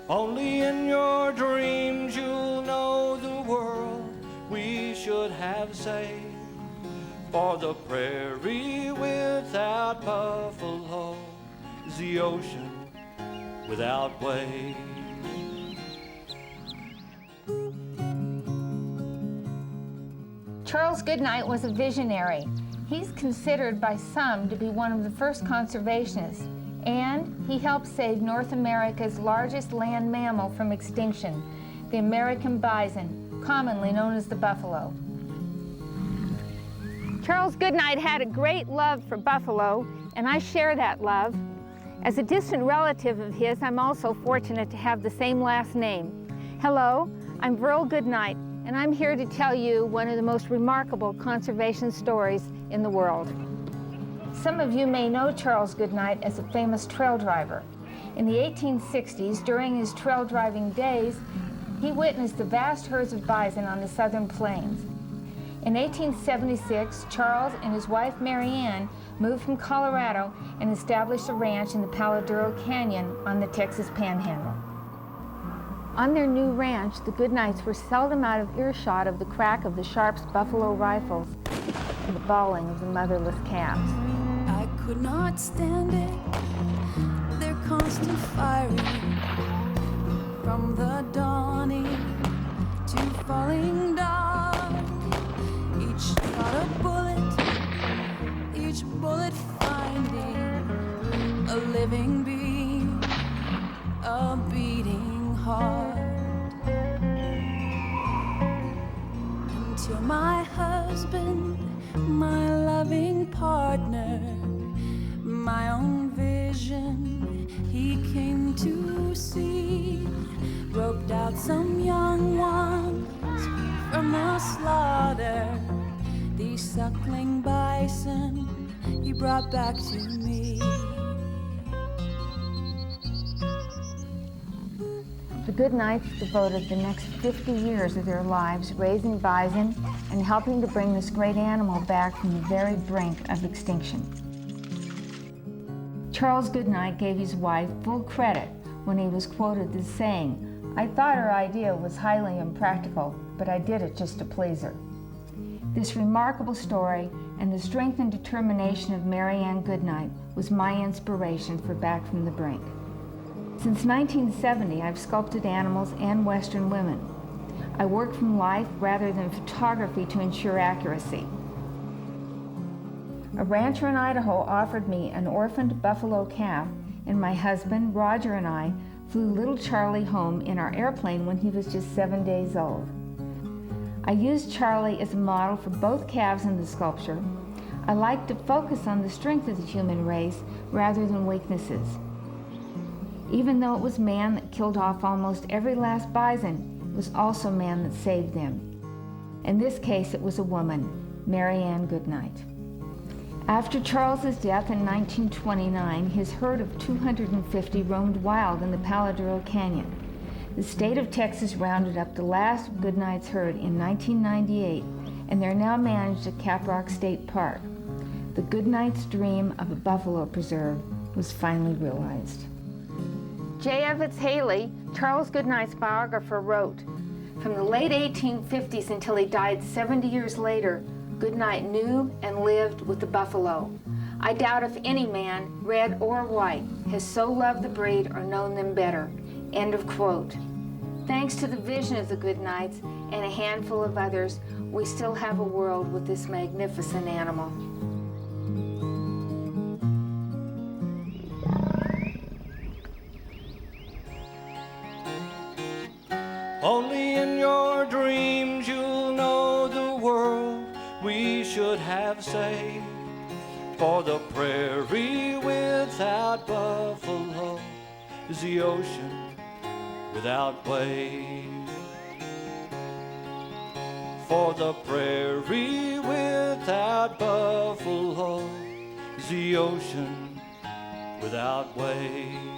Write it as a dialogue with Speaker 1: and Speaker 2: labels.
Speaker 1: Only in your dreams you'll know the world we should have saved. For the prairie without buffalo is the ocean without waves.
Speaker 2: Charles Goodnight was a visionary. He's considered by some to be one of the first conservationists, and he helped save North America's largest land mammal from extinction, the American bison, commonly known as the buffalo. Charles Goodnight had a great love for buffalo, and I share that love. As a distant relative of his, I'm also fortunate to have the same last name. Hello, I'm Veryl Goodnight, and I'm here to tell you one of the most remarkable conservation stories in the world. Some of you may know Charles Goodnight as a famous trail driver. In the 1860s, during his trail driving days, he witnessed the vast herds of bison on the southern plains. In 1876, Charles and his wife Mary Ann moved from Colorado and established a ranch in the Palo Duro Canyon on the Texas Panhandle. On their new ranch, the Goodnights were seldom out of earshot of the crack of the Sharps' buffalo rifles and the bawling of the motherless calves.
Speaker 3: I could not stand it, their constant firing, from the dawning to falling dark. Each shot a bullet, each bullet finding a living being, a beating heart. Until my husband, my loving partner, my own vision, he came to see, roped out some young ones from the slaughter. These suckling bison he brought back to me.
Speaker 2: The Goodnights devoted the next 50 years of their lives raising bison and helping to bring this great animal back from the very brink of extinction. Charles Goodnight gave his wife full credit when he was quoted as saying, "I thought her idea was highly impractical, but I did it just to please her." This remarkable story and the strength and determination of Mary Ann Goodnight was my inspiration for Back from the Brink. Since 1970, I've sculpted animals and Western women. I work from life rather than photography to ensure accuracy. A rancher in Idaho offered me an orphaned buffalo calf, and my husband, Roger, and I flew little Charlie home in our airplane when he was just 7 days old. I used Charlie as a model for both calves in the sculpture. I like to focus on the strength of the human race rather than weaknesses. Even though it was man that killed off almost every last bison, it was also man that saved them. In this case, it was a woman, Mary Ann Goodnight. After Charles's death in 1929, his herd of 250 roamed wild in the Palo Duro Canyon. The state of Texas rounded up the last of Goodnight's herd in 1998, and they're now managed at Caprock State Park. The Goodnight's dream of a buffalo preserve was finally realized. J. Evetts Haley, Charles Goodnight's biographer, wrote, "From the late 1850s until he died 70 years later, Goodnight knew and lived with the buffalo. I doubt if any man, red or white, has so loved the breed or known them better." End of quote. Thanks to the vision of the Goodnights and a handful of others, we still have a world with this magnificent animal.
Speaker 1: Only in your dreams you'll know the world we should have saved. For the prairie without buffalo is the ocean without waves. For the prairie without buffalo is the ocean without waves.